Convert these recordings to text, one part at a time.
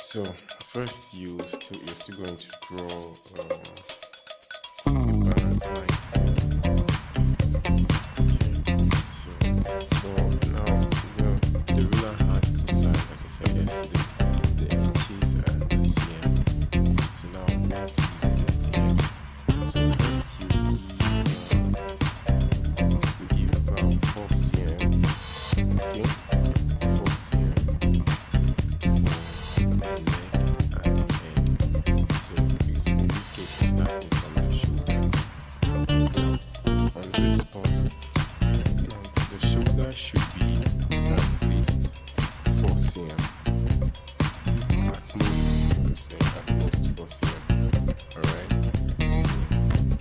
So first you're still going to draw a balance line still. So for now, the ruler has two sides, like I said yesterday, the inches and the cm. So now I'm going to use the cm. So first you give about 4 cm, okay, 4 cm for the neck and the head. So in this case, you're starting from the shoulder. Now on this spot, now the shoulder should be at least 4 cm. At most, let's say at most 4 cm. Alright. So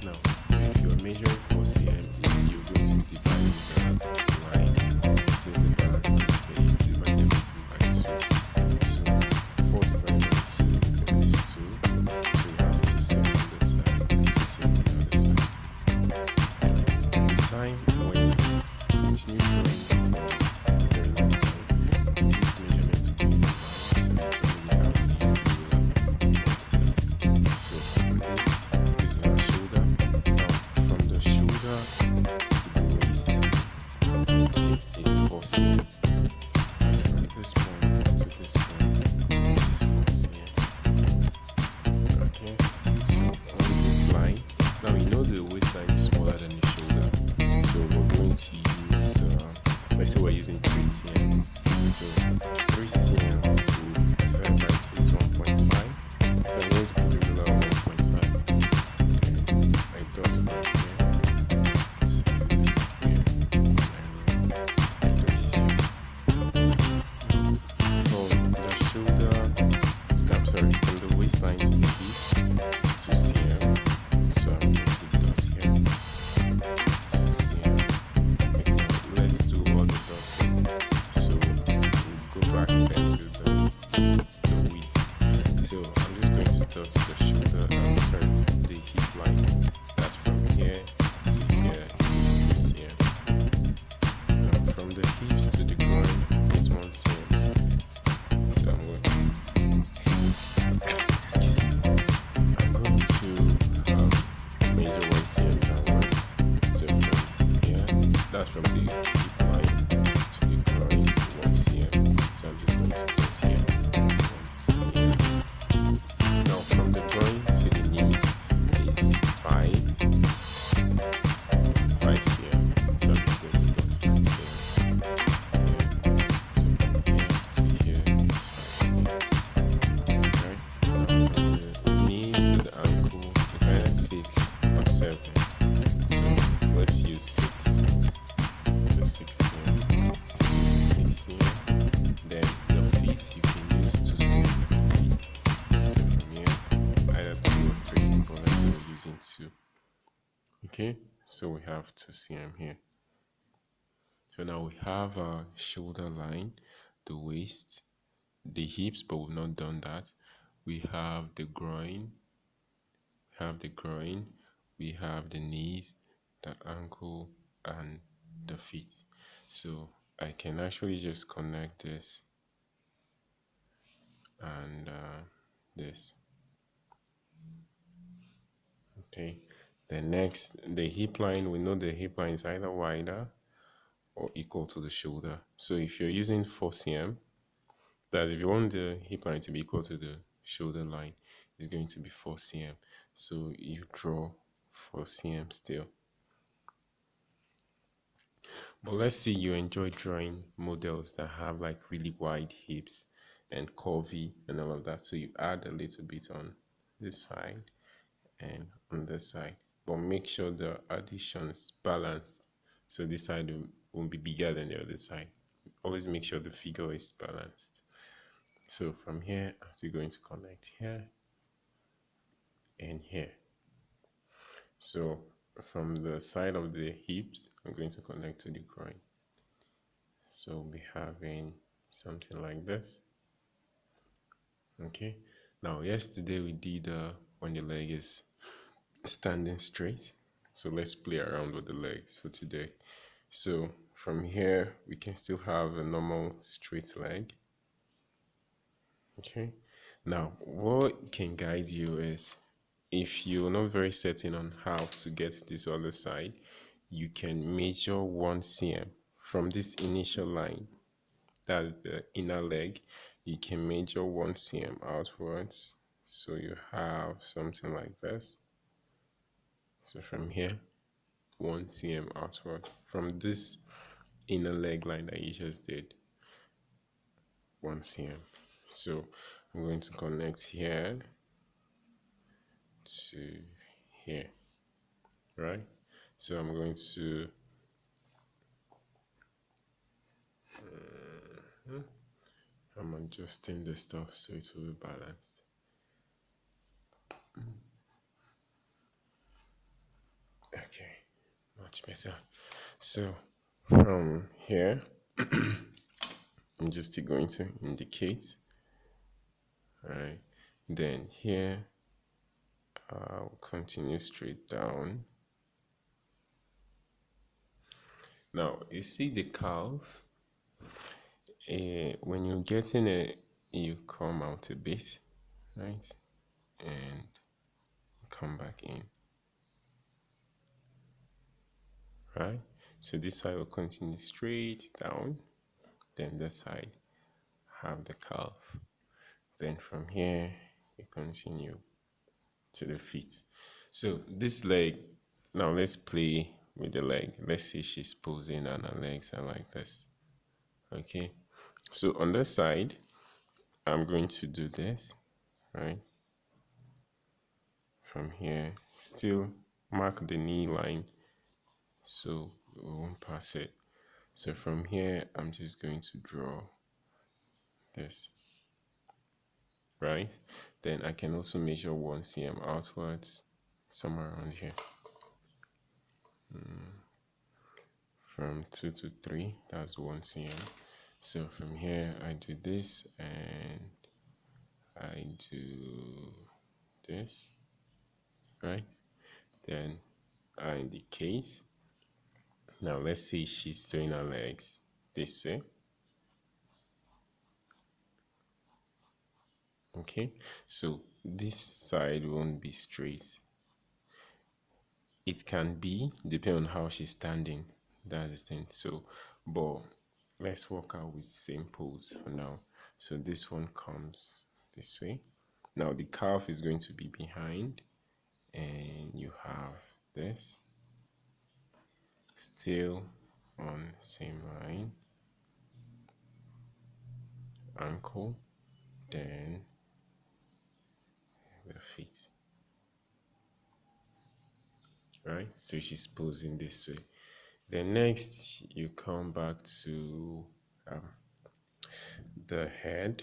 now if you're measuring 4 cm, is you're going to be dividing the line since the balance line is say you divide everything by 2. So 4 divided by 2 is 2. So you have 2 cm on this side and 2 cm on the other side. The time when you continue drawing for a very long time, this measurement will be in line, so you probably have to use the ruler all the time. So this is our shoulder. Now from the shoulder to the waist, okay, is 4 cm. So from this point to this point is 4 cm. Okay, so on this line, now you know the waistline is smaller than the shoulder, so we're going to use let's say we're using 3 cm. So 3 cm divided by 2 is 1.5. So I'm going to put the ruler on 1.5. Then I dot from here to here, and I roll 3 cm. From the shoulder, I'm sorry, from the waistline to the hip is 2 cm. So I'm going to dot here 2 cm. Okay, now let's do all the dotting. So we'll go back then to the width. So I'm just going to dot the shoulder, sorry, the hip line. That's from here to here is 2 cm. Now from the hips to the groin is 1 cm. So I'm going excuse me. I'm going to measure 1 cm downwards. So from here, that's from the hip line to the groin 1 cm. So I'm just going to dot here 1 cm. Now from the groin to the knees is 5 cm. So I'm just going to dot 5 cm. So from here to here is 5 cm. Right? Now from the knees to the ankle is either 6 or 7. So let's use 6. So 6 cm. So this is 6 cm. Then the feet, you can use 2 cm for the feet. So from here, either 2 or 3, but let's say we're using 2. Okay, so we have 2 cm here. So now we have our shoulder line, the waist, the hips, but we've not done that. We have the groin, we have the knees, the ankle, and the feet. So I can actually just connect this and this. Okay, then next, the hip line, we know the hip line is either wider or equal to the shoulder. So if you're using 4 cm, that's if you want the hip line to be equal to the shoulder line, it's going to be 4 cm. So you draw 4 cm still. But let's say you enjoy drawing models that have like really wide hips and curvy and all of that. So you add a little bit on this side and on this side. But make sure the addition is balanced. So this side will be bigger than the other side. Always make sure the figure is balanced. So from here, I'm still going to connect here and here. So from the side of the hips, I'm going to connect to the groin. So we'll be having something like this. Okay. Now, yesterday we did when the leg is standing straight. So let's play around with the legs for today. So from here, we can still have a normal straight leg. Okay. Now, what can guide you is if you're not very certain on how to get this other side, you can measure 1 cm from this initial line. That's the inner leg. You can measure 1 cm outwards. So you have something like this. So from here, 1 cm outward. From this inner leg line that you just did, 1 cm. So I'm going to connect here to here, right? So I'm going to I'm adjusting the stuff so it will be balanced. Okay, much better. So from here, I'm just going to indicate, right? Then here, I'll continue straight down. Now you see the calf. When you're getting it, you come out a bit, right? And come back in, right? So this side will continue straight down, then this side have the calf. Then from here, you continue to the feet. So this leg, now let's play with the leg. Let's say she's posing and her legs are like this. Okay. So on this side, I'm going to do this, right? From here, still mark the knee line so we won't pass it. So from here, I'm just going to draw this, right? Then I can also measure 1 cm outwards, somewhere around here. From 2 to 3, that's 1 cm. So from here, I do this and I do this, right? Then I indicate. Now let's say she's doing her legs this way. Okay, so this side won't be straight. It can be, depending on how she's standing. That's the thing. So, but let's work out with same pose for now. So this one comes this way. Now the calf is going to be behind, and you have this still on same line, ankle, then the feet, right? So she's posing this way. Then next you come back to the head.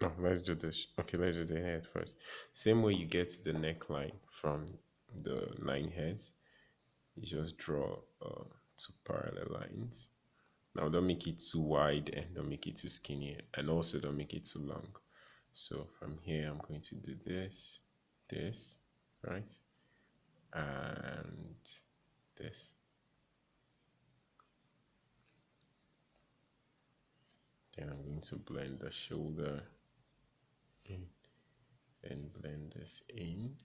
No, let's do this. Okay, let's do the head first. Same way you get the neckline from the 9 heads, you just draw 2 parallel lines. Now don't make it too wide and don't make it too skinny, and also don't make it too long. So from here, I'm going to do this, right? And this. Then I'm going to blend the shoulder in and blend this in.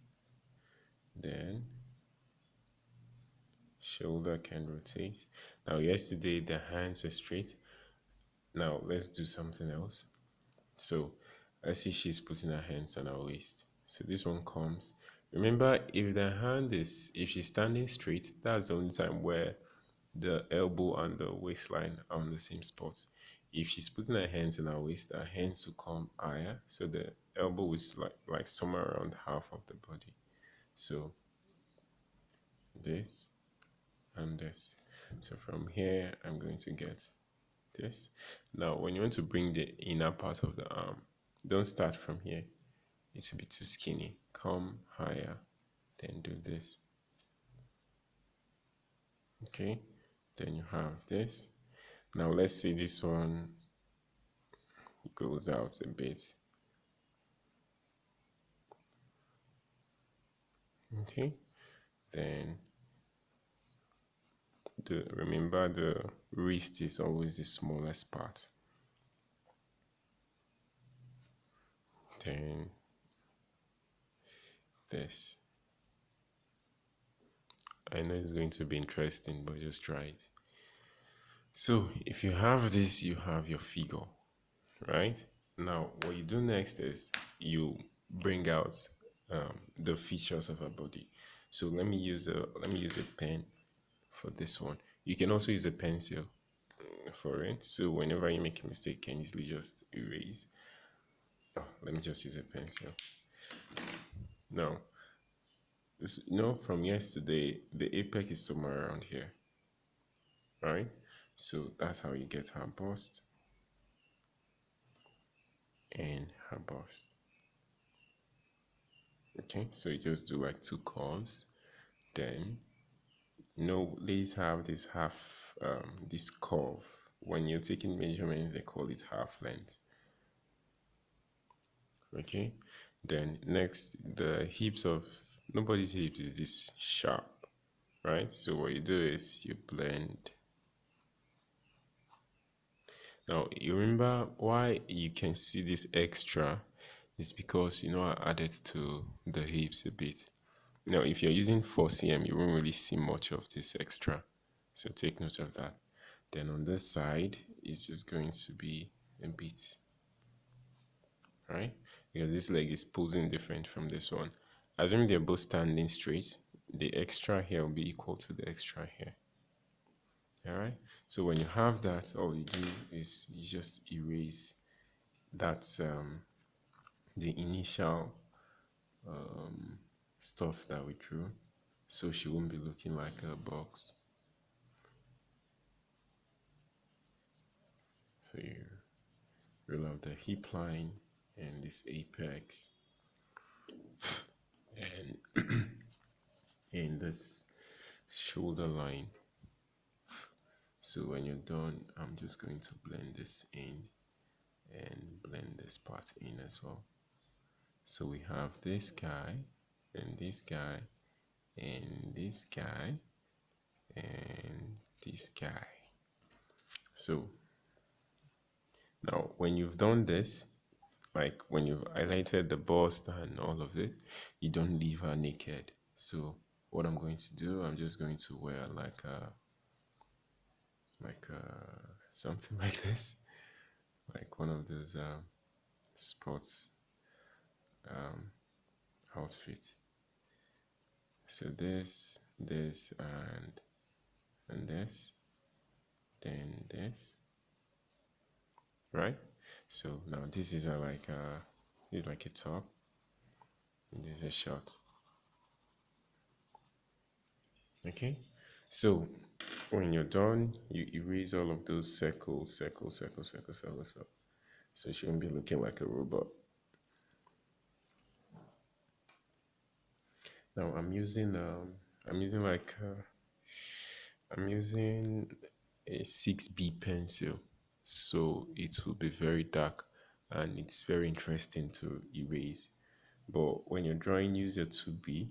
Then shoulder can rotate. Now yesterday the hands were straight. Now let's do something else. So I see she's putting her hands on her waist. So this one comes. Remember, if she's standing straight, that's the only time where the elbow and the waistline are on the same spot. If she's putting her hands in her waist, her hands will come higher. So the elbow is like somewhere around half of the body. So this and this. So from here, I'm going to get this. Now, when you want to bring the inner part of the arm, don't start from here. It will be too skinny. Come higher, then do this. Okay, then you have this. Now, let's see this one goes out a bit. Okay, then remember the wrist is always the smallest part. then this. I know it's going to be interesting, but just try it. So if you have this, you have your figure, right? Now, what you do next is you bring out the features of a body. So let me use a pen for this one. You can also use a pencil for it. So whenever you make a mistake, you can easily just erase. Oh, let me just use a pencil. Now, from yesterday, the apex is somewhere around here, right? So that's how you get her bust and her bust. Okay, so you just do like two curves. Then, ladies have this this curve. When you're taking measurements, they call it half length. Okay, then next, the hips of nobody's hips is this sharp, right? So what you do is you blend. Now, you remember why you can see this extra is because I added to the hips a bit. Now, if you're using 4cm, you won't really see much of this extra. So take note of that. Then on this side, it's just going to be a bit, right? Because this leg is posing different from this one. Assuming they're both standing straight, the extra here will be equal to the extra here. All right. So when you have that, all you do is you just erase that's the initial stuff that we drew, so she won't be looking like a box. So you roll out the hip line and this apex and and this shoulder line. So when you're done, I'm just going to blend this in and blend this part in as well. So we have this guy and this guy and this guy and this guy. So now when you've done this, like when you've highlighted the bust and all of it, you don't leave her naked. So what I'm going to do, I'm just going to wear like something like this, like one of those sports outfits. So this, and this, then this, right? So now this is this is like a top, and this is a short. Okay, so when you're done, you erase all of those circles, circles. So you shouldn't be looking like a robot. Now I'm using a 6B pencil, so it will be very dark and it's very interesting to erase. But when you're drawing, use your 2B.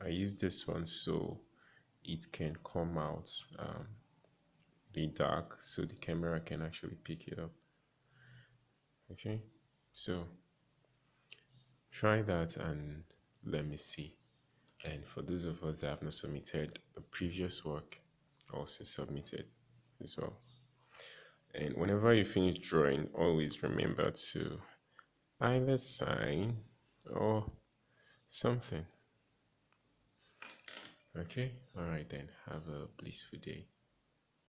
I use this one so it can come out the dark, so the camera can actually pick it up. Okay, so try that and let me see. And for those of us that have not submitted the previous work, also submit it as well. And whenever you finish drawing, always remember to either sign or something. Okay, all right then, have a blissful day.